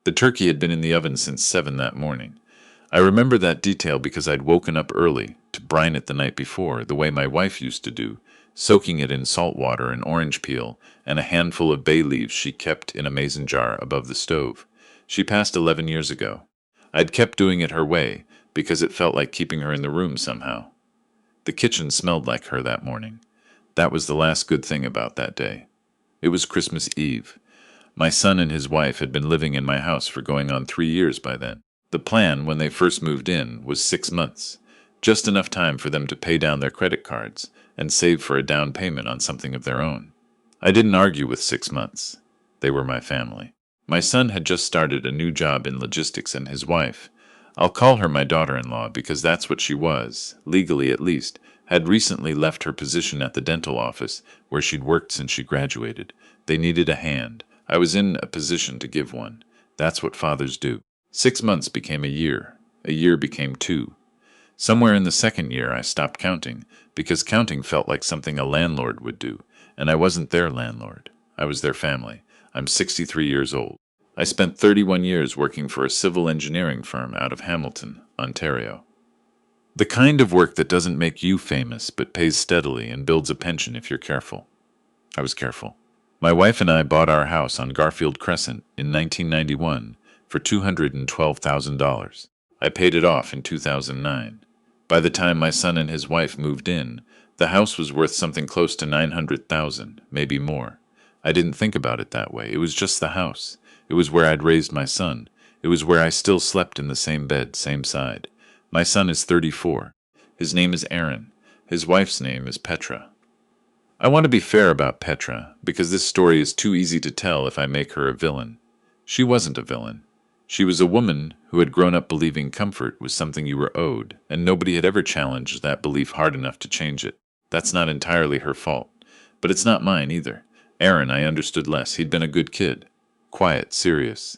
The turkey had been in the oven since 7 that morning. I remember that detail because I'd woken up early to brine it the night before, the way my wife used to do, soaking it in salt water and orange peel and a handful of bay leaves she kept in a mason jar above the stove. She passed 11 years ago. I'd kept doing it her way because it felt like keeping her in the room somehow. The kitchen smelled like her that morning. That was the last good thing about that day. It was Christmas Eve. My son and his wife had been living in my house for going on 3 years by then. The plan, when they first moved in, was 6 months, just enough time for them to pay down their credit cards and save for a down payment on something of their own. I didn't argue with 6 months. They were my family. My son had just started a new job in logistics, and his wife, I'll call her my daughter-in-law because that's what she was, legally at least, had recently left her position at the dental office where she'd worked since she graduated. They needed a hand. I was in a position to give one. That's what fathers do. 6 months became a year. A year became 2. Somewhere in the second year I stopped counting, because counting felt like something a landlord would do, and I wasn't their landlord. I was their family. I'm 63 years old. I spent 31 years working for a civil engineering firm out of Hamilton, Ontario. The kind of work that doesn't make you famous but pays steadily and builds a pension if you're careful. I was careful. My wife and I bought our house on Garfield Crescent in 1991 for $212,000. I paid it off in 2009. By the time my son and his wife moved in, the house was worth something close to $900,000, maybe more. I didn't think about it that way. It was just the house. It was where I'd raised my son. It was where I still slept in the same bed, same side. My son is 34. His name is Aaron. His wife's name is Petra. I want to be fair about Petra, because this story is too easy to tell if I make her a villain. She wasn't a villain. She was a woman who had grown up believing comfort was something you were owed, and nobody had ever challenged that belief hard enough to change it. That's not entirely her fault. But it's not mine either. Aaron, I understood less. He'd been a good kid. Quiet, serious.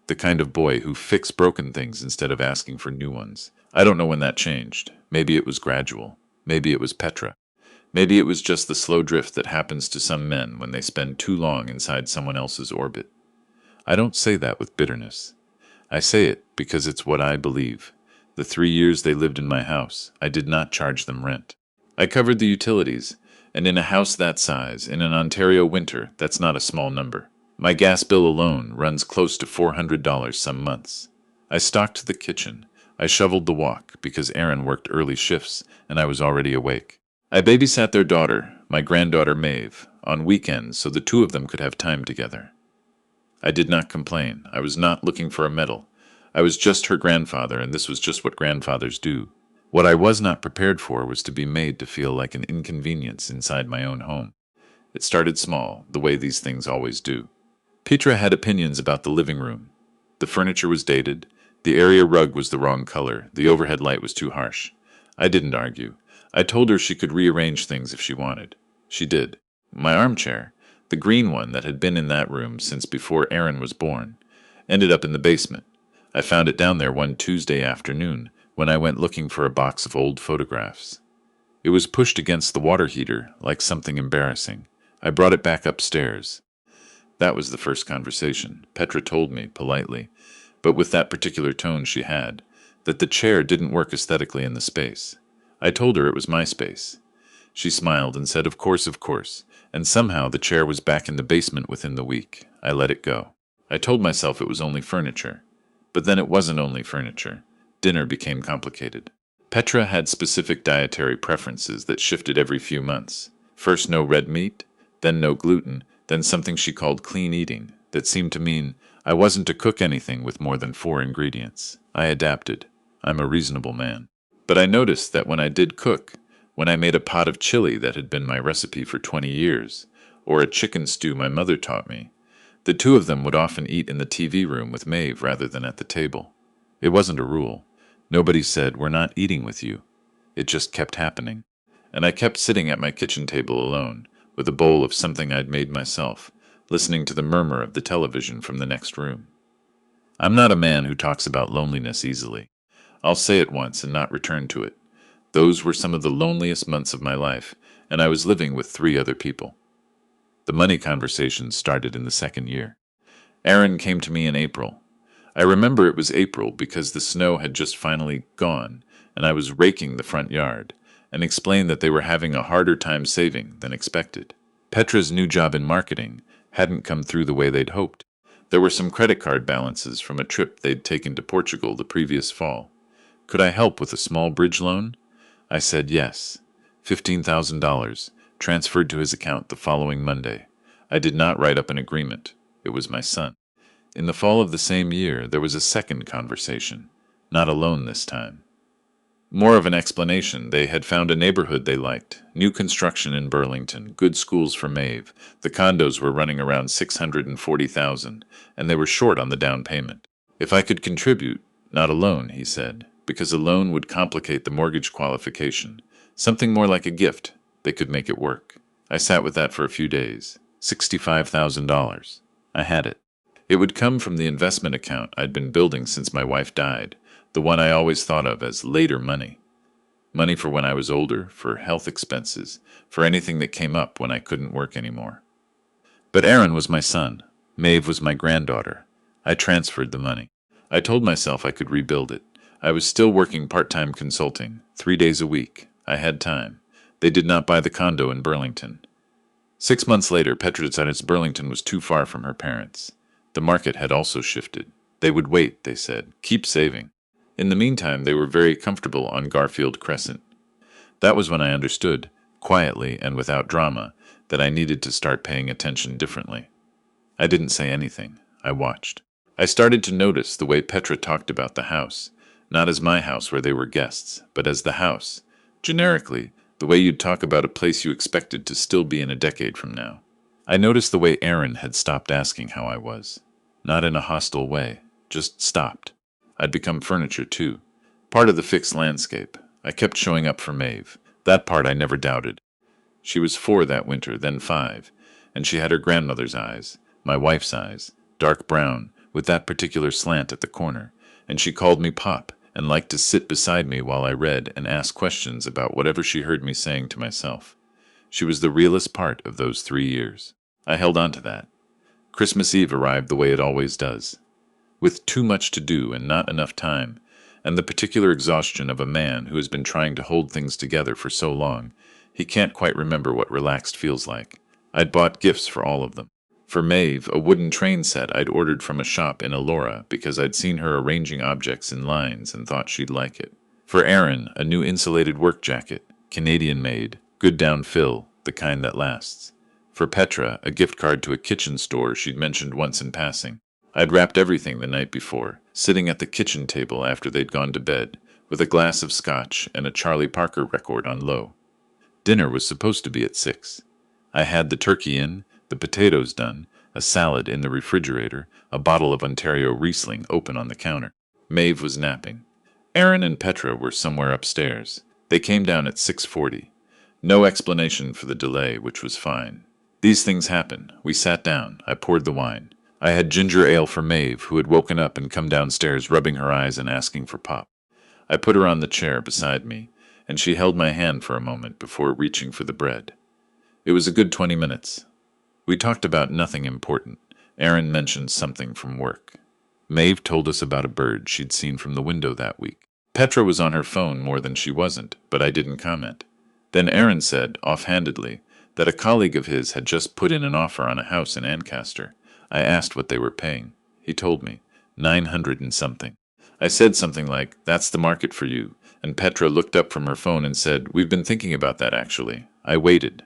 The kind of boy who fixed broken things instead of asking for new ones. I don't know when that changed. Maybe it was gradual. Maybe it was Petra. Maybe it was just the slow drift that happens to some men when they spend too long inside someone else's orbit. I don't say that with bitterness. I say it because it's what I believe. The 3 years they lived in my house, I did not charge them rent. I covered the utilities, and in a house that size, in an Ontario winter, that's not a small number. My gas bill alone runs close to $400 some months. I stocked the kitchen. I shoveled the walk because Aaron worked early shifts and I was already awake. I babysat their daughter, my granddaughter Maeve, on weekends so the two of them could have time together. I did not complain. I was not looking for a medal. I was just her grandfather, and this was just what grandfathers do. What I was not prepared for was to be made to feel like an inconvenience inside my own home. It started small, the way these things always do. Petra had opinions about the living room. The furniture was dated. The area rug was the wrong color. The overhead light was too harsh. I didn't argue. I told her she could rearrange things if she wanted. She did. My armchair, the green one that had been in that room since before Aaron was born, ended up in the basement. I found it down there one Tuesday afternoon when I went looking for a box of old photographs. It was pushed against the water heater like something embarrassing. I brought it back upstairs. That was the first conversation. Petra told me, politely, but with that particular tone she had, that the chair didn't work aesthetically in the space. I told her it was my space. She smiled and said, of course, and somehow the chair was back in the basement within the week. I let it go. I told myself it was only furniture. But then it wasn't only furniture. Dinner became complicated. Petra had specific dietary preferences that shifted every few months. First no red meat, then no gluten, then something she called clean eating, that seemed to mean I wasn't to cook anything with more than 4 ingredients. I adapted. I'm a reasonable man. But I noticed that when I did cook, when I made a pot of chili that had been my recipe for 20 years, or a chicken stew my mother taught me, the two of them would often eat in the TV room with Maeve rather than at the table. It wasn't a rule. Nobody said, we're not eating with you. It just kept happening. And I kept sitting at my kitchen table alone, with a bowl of something I'd made myself, listening to the murmur of the television from the next room. I'm not a man who talks about loneliness easily. I'll say it once and not return to it. Those were some of the loneliest months of my life, and I was living with 3 other people. The money conversations started in the second year. Aaron came to me in April. I remember it was April because the snow had just finally gone, and I was raking the front yard, and explained that they were having a harder time saving than expected. Petra's new job in marketing hadn't come through the way they'd hoped. There were some credit card balances from a trip they'd taken to Portugal the previous fall. Could I help with a small bridge loan? I said yes. $15,000, transferred to his account the following Monday. I did not write up an agreement. It was my son. In the fall of the same year, there was a second conversation. Not a loan this time. More of an explanation. They had found a neighborhood they liked. New construction in Burlington, good schools for Maeve. The condos were running around $640,000, and they were short on the down payment. If I could contribute, not a loan, he said, because a loan would complicate the mortgage qualification. Something more like a gift. They could make it work. I sat with that for a few days. $65,000. I had it. It would come from the investment account I'd been building since my wife died, the one I always thought of as later money. Money for when I was older, for health expenses, for anything that came up when I couldn't work anymore. But Aaron was my son. Maeve was my granddaughter. I transferred the money. I told myself I could rebuild it. I was still working part-time consulting, 3 days a week. I had time. They did not buy the condo in Burlington. 6 months later, Petra decided Burlington was too far from her parents. The market had also shifted. They would wait, they said. Keep saving. In the meantime, they were very comfortable on Garfield Crescent. That was when I understood, quietly and without drama, that I needed to start paying attention differently. I didn't say anything. I watched. I started to notice the way Petra talked about the house, not as my house where they were guests, but as the house. Generically, the way you'd talk about a place you expected to still be in a decade from now. I noticed the way Aaron had stopped asking how I was. Not in a hostile way, just stopped. I'd become furniture too. Part of the fixed landscape. I kept showing up for Maeve. That part I never doubted. She was 4 that winter, then 5, and she had her grandmother's eyes, my wife's eyes, dark brown, with that particular slant at the corner, and she called me Pop and liked to sit beside me while I read and ask questions about whatever she heard me saying to myself. She was the realest part of those 3 years. I held on to that. Christmas Eve arrived the way it always does, with too much to do and not enough time, and the particular exhaustion of a man who has been trying to hold things together for so long, he can't quite remember what relaxed feels like. I'd bought gifts for all of them. For Maeve, a wooden train set I'd ordered from a shop in Elora because I'd seen her arranging objects in lines and thought she'd like it. For Aaron, a new insulated work jacket, Canadian-made, good down fill, the kind that lasts. For Petra, a gift card to a kitchen store she'd mentioned once in passing. I'd wrapped everything the night before, sitting at the kitchen table after they'd gone to bed, with a glass of scotch and a Charlie Parker record on low. Dinner was supposed to be at 6. I had the turkey in, the potatoes done, a salad in the refrigerator, a bottle of Ontario Riesling open on the counter. Maeve was napping. Aaron and Petra were somewhere upstairs. They came down at 6:40. No explanation for the delay, which was fine. These things happen. We sat down. I poured the wine. I had ginger ale for Maeve, who had woken up and come downstairs rubbing her eyes and asking for Pop. I put her on the chair beside me, and she held my hand for a moment before reaching for the bread. It was a good 20 minutes. We talked about nothing important. Aaron mentioned something from work. Maeve told us about a bird she'd seen from the window that week. Petra was on her phone more than she wasn't, but I didn't comment. Then Aaron said, offhandedly, that a colleague of his had just put in an offer on a house in Ancaster. I asked what they were paying. He told me, 900 and something. I said something like, that's the market for you, and Petra looked up from her phone and said, we've been thinking about that actually. I waited.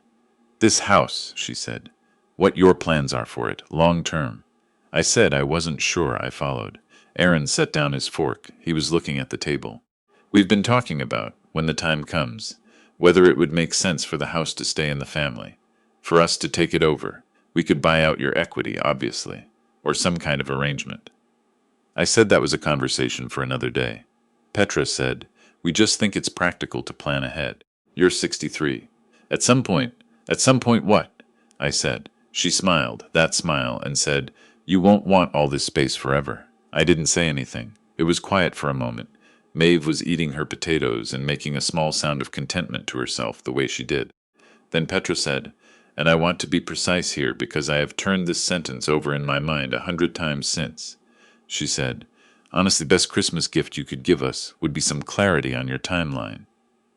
This house, she said. What your plans are for it, long term. I said I wasn't sure. I followed. Aaron set down his fork. He was looking at the table. We've been talking about, when the time comes, whether it would make sense for the house to stay in the family, for us to take it over. We could buy out your equity, obviously, or some kind of arrangement. I said that was a conversation for another day. Petra said, we just think it's practical to plan ahead. You're 63. At some point what? I said. She smiled, that smile, and said, you won't want all this space forever. I didn't say anything. It was quiet for a moment. Maeve was eating her potatoes and making a small sound of contentment to herself the way she did. Then Petra said, and I want to be precise here because I have turned this sentence over in my mind 100 times since. She said, Honestly, the best Christmas gift you could give us would be some clarity on your timeline.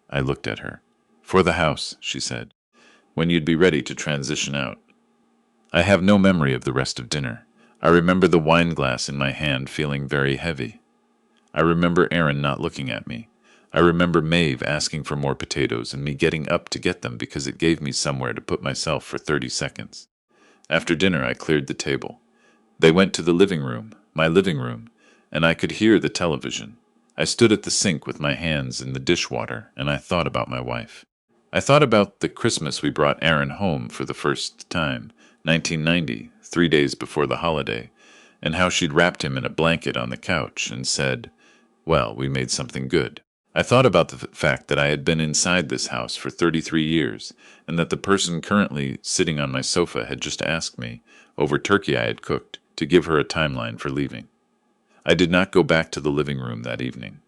I looked at her. For the house, she said, when you'd be ready to transition out. I have no memory of the rest of dinner. I remember the wine glass in my hand feeling very heavy. I remember Aaron not looking at me. I remember Maeve asking for more potatoes and me getting up to get them because it gave me somewhere to put myself for 30 seconds. After dinner, I cleared the table. They went to the living room, my living room, and I could hear the television. I stood at the sink with my hands in the dishwater, and I thought about my wife. I thought about the Christmas we brought Aaron home for the first time, 1990, 3 days before the holiday, and how she'd wrapped him in a blanket on the couch and said, "Well, we made something good." I thought about the fact that I had been inside this house for 33 years, and that the person currently sitting on my sofa had just asked me, over turkey I had cooked, to give her a timeline for leaving. I did not go back to the living room that evening.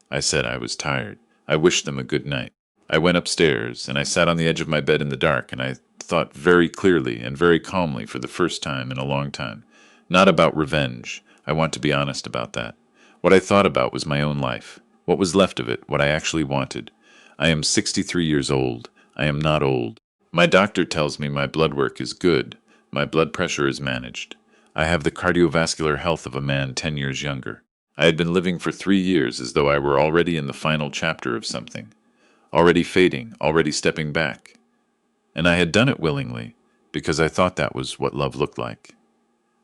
I said I was tired. I wished them a good night. I went upstairs, and I sat on the edge of my bed in the dark, and I thought very clearly and very calmly for the first time in a long time. Not about revenge. I want to be honest about that. What I thought about was my own life. What was left of it, what I actually wanted. I am 63 years old. I am not old. My doctor tells me my blood work is good. My blood pressure is managed. I have the cardiovascular health of a man 10 years younger. I had been living for 3 years as though I were already in the final chapter of something. Already fading, already stepping back. And I had done it willingly, because I thought that was what love looked like.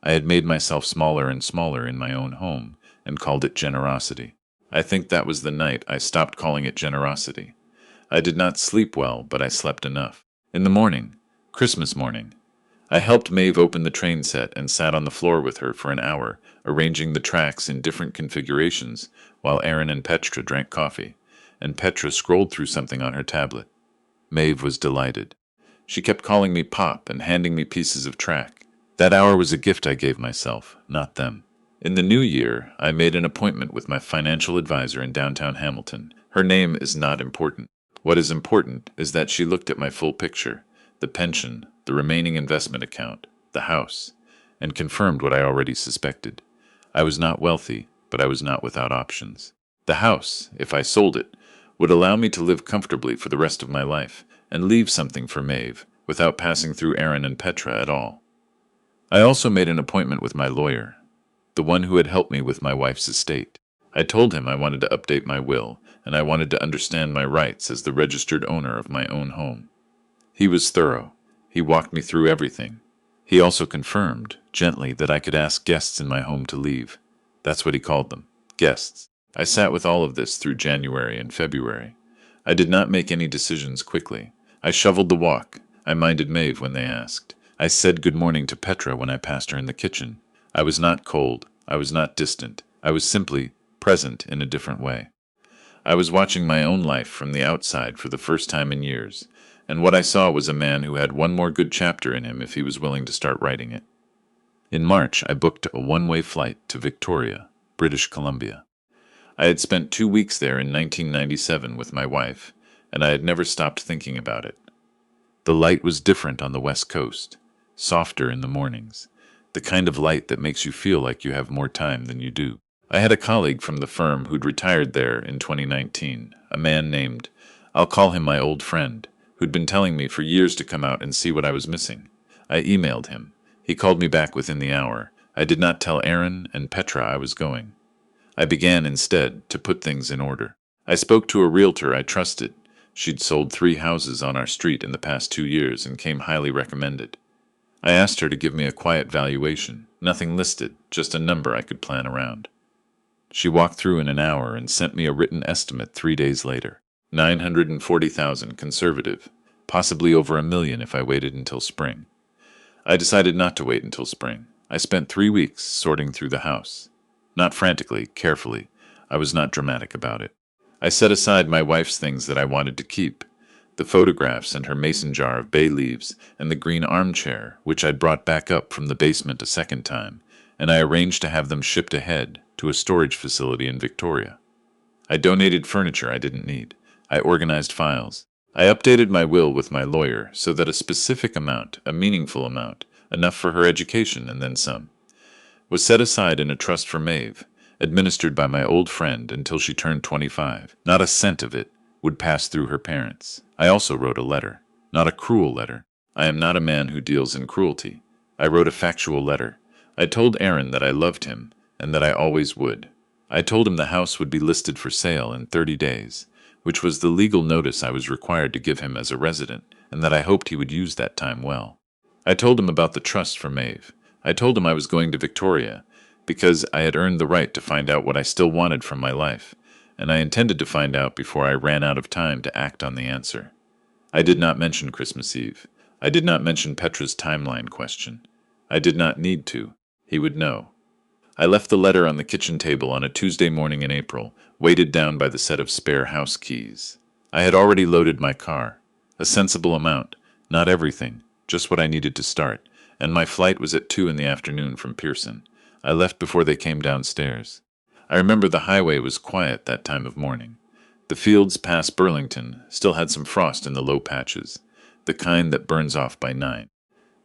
I had made myself smaller and smaller in my own home, and called it generosity. I think that was the night I stopped calling it generosity. I did not sleep well, but I slept enough. In the morning, Christmas morning, I helped Maeve open the train set and sat on the floor with her for an hour, arranging the tracks in different configurations, while Aaron and Petra drank coffee, and Petra scrolled through something on her tablet. Maeve was delighted. She kept calling me Pop and handing me pieces of track. That hour was a gift I gave myself, not them. In the new year, I made an appointment with my financial advisor in downtown Hamilton. Her name is not important. What is important is that she looked at my full picture, the pension, the remaining investment account, the house, and confirmed what I already suspected. I was not wealthy, but I was not without options. The house, if I sold it, would allow me to live comfortably for the rest of my life and leave something for Maeve without passing through Aaron and Petra at all. I also made an appointment with my lawyer, the one who had helped me with my wife's estate. I told him I wanted to update my will, and I wanted to understand my rights as the registered owner of my own home. He was thorough. He walked me through everything. He also confirmed, gently, that I could ask guests in my home to leave. That's what he called them, guests. I sat with all of this through January and February. I did not make any decisions quickly. I shoveled the walk. I minded Maeve when they asked. I said good morning to Petra when I passed her in the kitchen. I was not cold. I was not distant. I was simply present in a different way. I was watching my own life from the outside for the first time in years, and what I saw was a man who had one more good chapter in him if he was willing to start writing it. In March, I booked a one-way flight to Victoria, British Columbia. I had spent 2 weeks there in 1997 with my wife, and I had never stopped thinking about it. The light was different on the West Coast, softer in the mornings, the kind of light that makes you feel like you have more time than you do. I had a colleague from the firm who'd retired there in 2019, a man named, I'll call him my old friend, who'd been telling me for years to come out and see what I was missing. I emailed him. He called me back within the hour. I did not tell Aaron and Petra I was going. I began, instead, to put things in order. I spoke to a realtor I trusted. She'd sold 3 houses on our street in the past 2 years and came highly recommended. I asked her to give me a quiet valuation, nothing listed, just a number I could plan around. She walked through in an hour and sent me a written estimate 3 days later. 940,000 conservative, possibly over $1 million if I waited until spring. I decided not to wait until spring. I spent 3 weeks sorting through the house. Not frantically, carefully. I was not dramatic about it. I set aside my wife's things that I wanted to keep, the photographs and her mason jar of bay leaves and the green armchair, which I'd brought back up from the basement a second time, and I arranged to have them shipped ahead to a storage facility in Victoria. I donated furniture I didn't need. I organized files. I updated my will with my lawyer so that a specific amount, a meaningful amount, enough for her education and then some, was set aside in a trust for Maeve, administered by my old friend until she turned 25. Not a cent of it would pass through her parents. I also wrote a letter. Not a cruel letter. I am not a man who deals in cruelty. I wrote a factual letter. I told Aaron that I loved him, and that I always would. I told him the house would be listed for sale in 30 days, which was the legal notice I was required to give him as a resident, and that I hoped he would use that time well. I told him about the trust for Maeve. I told him I was going to Victoria, because I had earned the right to find out what I still wanted from my life, and I intended to find out before I ran out of time to act on the answer. I did not mention Christmas Eve. I did not mention Petra's timeline question. I did not need to. He would know. I left the letter on the kitchen table on a Tuesday morning in April, weighted down by the set of spare house keys. I had already loaded my car. A sensible amount, not everything, just what I needed to start, and my flight was at 2 in the afternoon from Pearson. I left before they came downstairs. I remember the highway was quiet that time of morning. The fields past Burlington still had some frost in the low patches, the kind that burns off by 9.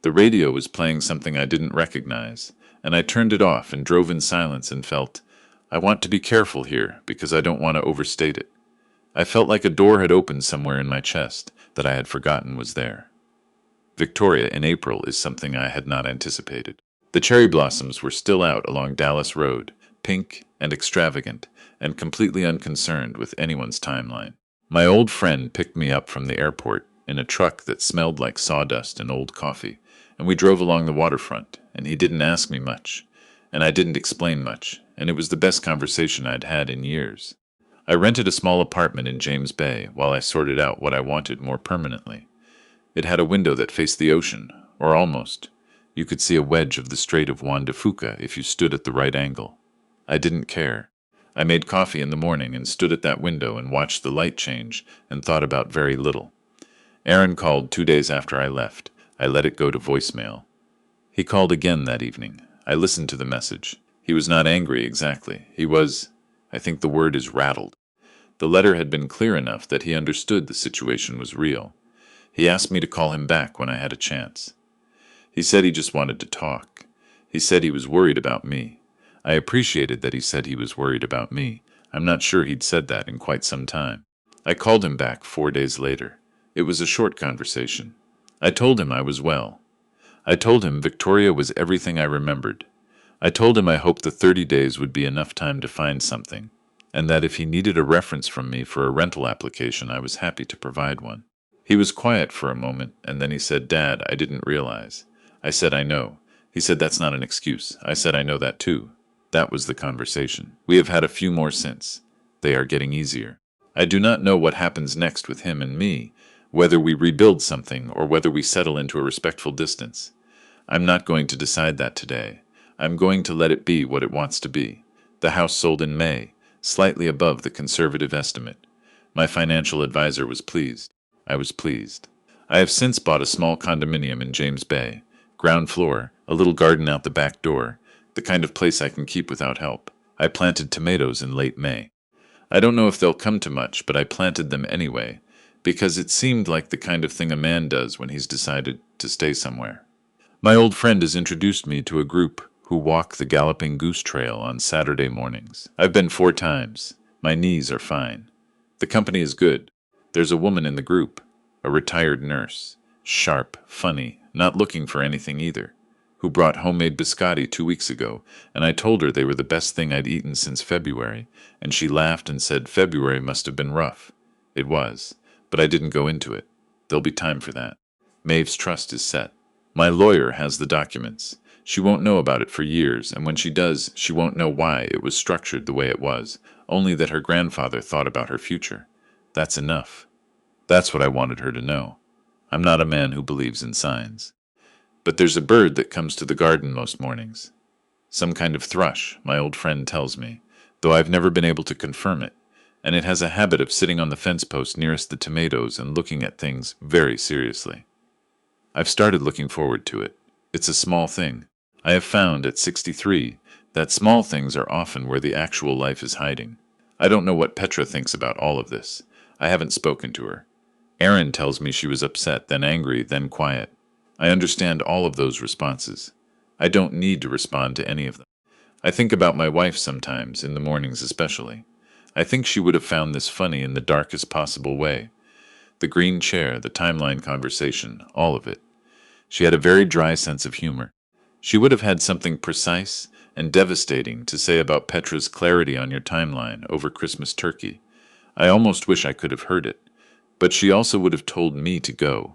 The radio was playing something I didn't recognize, and I turned it off and drove in silence and felt, I want to be careful here because I don't want to overstate it. I felt like a door had opened somewhere in my chest that I had forgotten was there. Victoria in April is something I had not anticipated. The cherry blossoms were still out along Dallas Road, pink and extravagant, and completely unconcerned with anyone's timeline. My old friend picked me up from the airport in a truck that smelled like sawdust and old coffee, and we drove along the waterfront, and he didn't ask me much, and I didn't explain much, and it was the best conversation I'd had in years. I rented a small apartment in James Bay while I sorted out what I wanted more permanently. It had a window that faced the ocean, or almost. You could see a wedge of the Strait of Juan de Fuca if you stood at the right angle. I didn't care. I made coffee in the morning and stood at that window and watched the light change and thought about very little. Aaron called 2 days after I left. I let it go to voicemail. He called again that evening. I listened to the message. He was not angry exactly. He was, I think the word is rattled. The letter had been clear enough that he understood the situation was real. He asked me to call him back when I had a chance. He said he just wanted to talk. He said he was worried about me. I appreciated that he said he was worried about me. I'm not sure he'd said that in quite some time. I called him back 4 days later. It was a short conversation. I told him I was well. I told him Victoria was everything I remembered. I told him I hoped the 30 days would be enough time to find something, and that if he needed a reference from me for a rental application, I was happy to provide one. He was quiet for a moment, and then he said, Dad, I didn't realize. I said, I know. He said, that's not an excuse. I said, I know that too. That was the conversation. We have had a few more since. They are getting easier. I do not know what happens next with him and me, whether we rebuild something or whether we settle into a respectful distance. I'm not going to decide that today. I'm going to let it be what it wants to be. The house sold in May, slightly above the conservative estimate. My financial advisor was pleased. I was pleased. I have since bought a small condominium in James Bay. Ground floor, a little garden out the back door, the kind of place I can keep without help. I planted tomatoes in late May. I don't know if they'll come to much, but I planted them anyway, because it seemed like the kind of thing a man does when he's decided to stay somewhere. My old friend has introduced me to a group who walk the Galloping Goose Trail on Saturday mornings. I've been 4 times. My knees are fine. The company is good. There's a woman in the group, a retired nurse, sharp, funny, not looking for anything either, who brought homemade biscotti 2 weeks ago, and I told her they were the best thing I'd eaten since February, and she laughed and said February must have been rough. It was, but I didn't go into it. There'll be time for that. Maeve's trust is set. My lawyer has the documents. She won't know about it for years, and when she does, she won't know why it was structured the way it was, only that her grandfather thought about her future. That's enough. That's what I wanted her to know. I'm not a man who believes in signs. But there's a bird that comes to the garden most mornings. Some kind of thrush, my old friend tells me, though I've never been able to confirm it, and it has a habit of sitting on the fence post nearest the tomatoes and looking at things very seriously. I've started looking forward to it. It's a small thing. I have found at 63 that small things are often where the actual life is hiding. I don't know what Petra thinks about all of this. I haven't spoken to her. Aaron tells me she was upset, then angry, then quiet. I understand all of those responses. I don't need to respond to any of them. I think about my wife sometimes, in the mornings especially. I think she would have found this funny in the darkest possible way. The green chair, the timeline conversation, all of it. She had a very dry sense of humor. She would have had something precise and devastating to say about Petra's clarity on your timeline over Christmas turkey. I almost wish I could have heard it. But she also would have told me to go.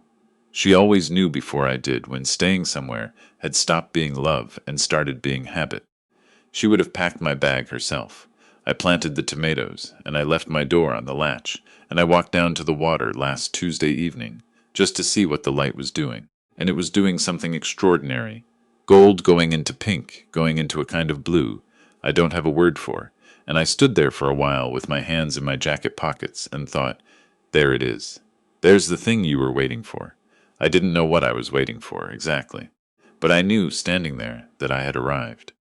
She always knew before I did when staying somewhere had stopped being love and started being habit. She would have packed my bag herself. I planted the tomatoes, and I left my door on the latch, and I walked down to the water last Tuesday evening, just to see what the light was doing. And it was doing something extraordinary. Gold going into pink, going into a kind of blue, I don't have a word for. And I stood there for a while with my hands in my jacket pockets and thought, there it is. There's the thing you were waiting for. I didn't know what I was waiting for, exactly. But I knew, standing there, that I had arrived.